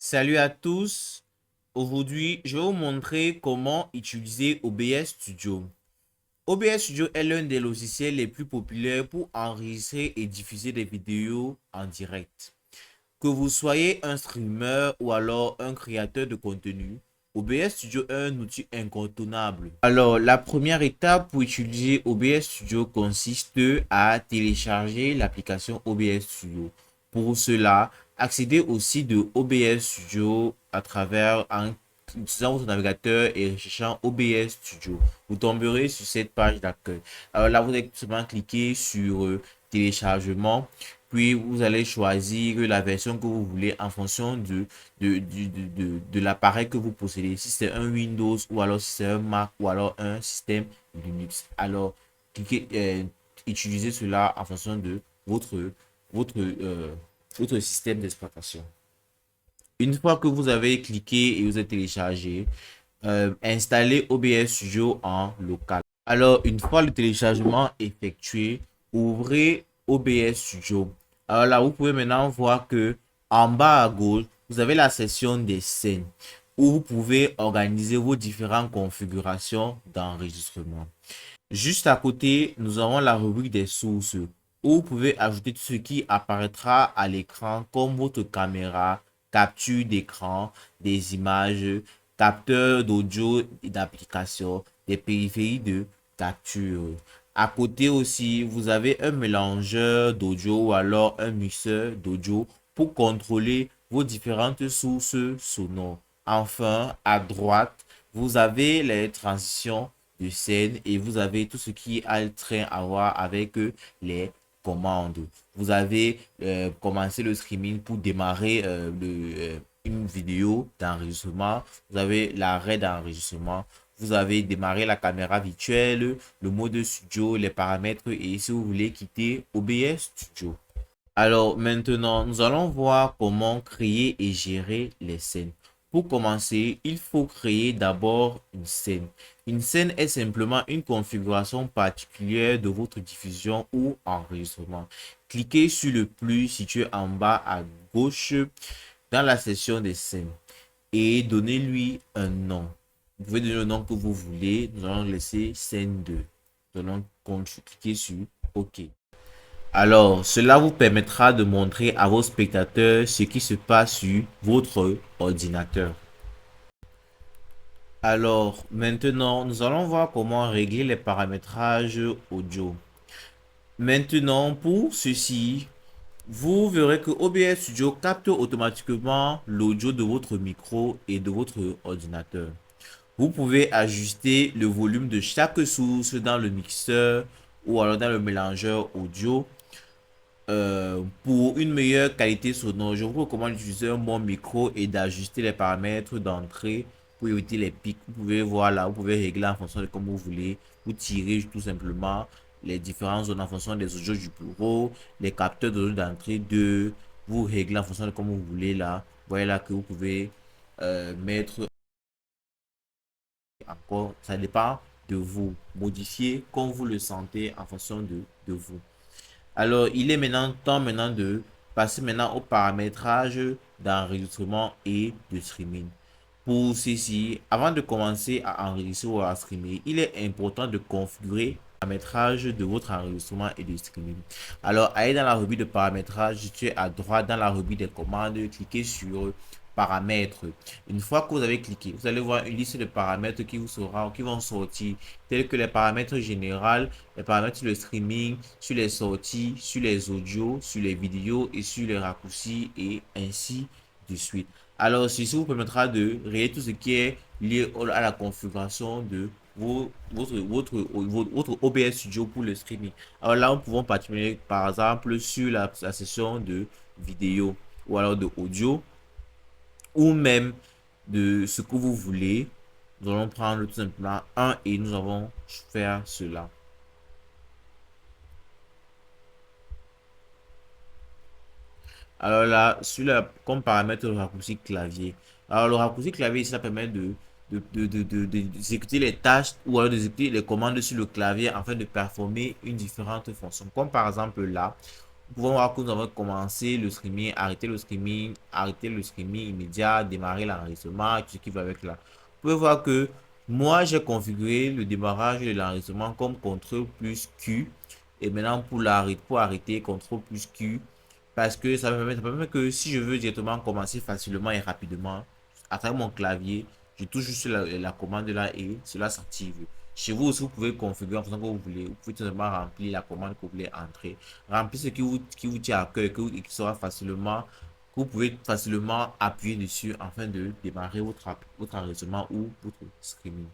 Salut à tous. Aujourd'hui, je vais vous montrer comment utiliser OBS Studio. OBS Studio est l'un des logiciels les plus populaires pour enregistrer et diffuser des vidéos en direct. Que vous soyez un streamer ou alors un créateur de contenu, OBS Studio est un outil incontournable. Alors, la première étape pour utiliser OBS Studio consiste à télécharger l'application OBS Studio. Pour cela, accédez au site de OBS Studio à travers en utilisant votre navigateur et recherchant OBS Studio. Vous tomberez sur cette page d'accueil. Alors là, vous allez tout simplement cliquer sur téléchargement. Puis, vous allez choisir la version que vous voulez en fonction de l'appareil que vous possédez. Si c'est un Windows ou alors si c'est un Mac ou alors un système Linux. Alors, cliquez, utilisez cela en fonction de votre, euh, votre système d'exploitation. Une fois que vous avez cliqué et vous avez téléchargé, installez OBS Studio en local. Alors, une fois le téléchargement effectué, ouvrez OBS Studio. Alors là, vous pouvez maintenant voir que en bas à gauche, vous avez la section des scènes où vous pouvez organiser vos différentes configurations d'enregistrement. Juste à côté, nous avons la rubrique des sources où vous pouvez ajouter tout ce qui apparaîtra à l'écran comme votre caméra, capture d'écran, des images, capteur d'audio et d'application, des périphéries de capture. À côté aussi, vous avez un mélangeur d'audio ou alors un mixeur d'audio pour contrôler vos différentes sources sonores. Enfin, à droite, vous avez les transitions de scène et vous avez tout ce qui a le train à voir avec les commandes. Vous avez commencé le streaming pour démarrer une vidéo d'enregistrement. Vous avez l'arrêt d'enregistrement. Vous avez démarré la caméra virtuelle, le mode studio, les paramètres et si vous voulez quitter OBS Studio. Alors maintenant, nous allons voir comment créer et gérer les scènes. Pour commencer, il faut créer d'abord une scène. Une scène est simplement une configuration particulière de votre diffusion ou enregistrement. Cliquez sur le plus situé en bas à gauche dans la section des scènes et donnez-lui un nom. Vous pouvez donner le nom que vous voulez. Nous allons laisser scène 2. Nous allons cliquer sur OK. Alors, cela vous permettra de montrer à vos spectateurs ce qui se passe sur votre ordinateur. Alors, maintenant, nous allons voir comment régler les paramétrages audio. Maintenant, pour ceci, vous verrez que OBS Studio capte automatiquement l'audio de votre micro et de votre ordinateur. Vous pouvez ajuster le volume de chaque source dans le mixeur ou alors dans le mélangeur audio. Pour une meilleure qualité sonore, je vous recommande d'utiliser un bon micro et d'ajuster les paramètres d'entrée pour éviter les pics. Vous pouvez voir là, vous pouvez régler en fonction de comme vous voulez. Vous tirez tout simplement les différentes zones en fonction des audios du bureau, les capteurs d'entrée de vous réglez en fonction de comme vous voulez là. Voyez là que vous pouvez mettre encore, ça dépend de vous. Modifier comme vous le sentez en fonction de vous. Alors, il est maintenant temps maintenant de passer maintenant au paramétrage d'enregistrement et de streaming. Pour ceci, avant de commencer à enregistrer ou à streamer, il est important de configurer le paramétrage de votre enregistrement et de streaming. Alors, allez dans la rubrique de paramétrage, située à droite dans la rubrique des commandes, cliquez sur paramètres. Une fois que vous avez cliqué, vous allez voir une liste de paramètres qui vont sortir, tels que les paramètres généraux, les paramètres sur le streaming, sur les sorties, sur les audios, sur les vidéos et sur les raccourcis et ainsi de suite. Alors, ceci vous permettra de régler tout ce qui est lié à la configuration de votre OBS Studio pour le streaming. Alors là, nous pouvons partir par exemple sur la session de vidéo ou alors de audio ou même de ce que vous voulez. Nous allons prendre tout simplement un et nous allons faire cela. Alors là, comme paramètre le raccourci clavier. Alors le raccourci clavier, ça permet d'exécuter les tâches ou alors d'exécuter les commandes sur le clavier afin de performer une différente fonction. Comme par exemple là, Nous pouvons voir que nous avons commencé le streaming, arrêter le streaming immédiat, démarrer l'enregistrement, tout ce qui va avec là. Vous pouvez voir que moi, j'ai configuré le démarrage de l'enregistrement comme CTRL plus Q. Et maintenant, pour arrêter, CTRL plus Q. Parce que ça permet que si je veux directement commencer facilement et rapidement, à travers mon clavier, je touche juste la commande là et cela s'active. Chez vous aussi, vous pouvez configurer en faisant que vous voulez. Vous pouvez tout simplement remplir la commande que vous voulez entrer. Remplir ce qui vous tient à cœur, qui sera facilement, que vous pouvez facilement appuyer dessus afin de démarrer votre enregistrement ou votre streaming.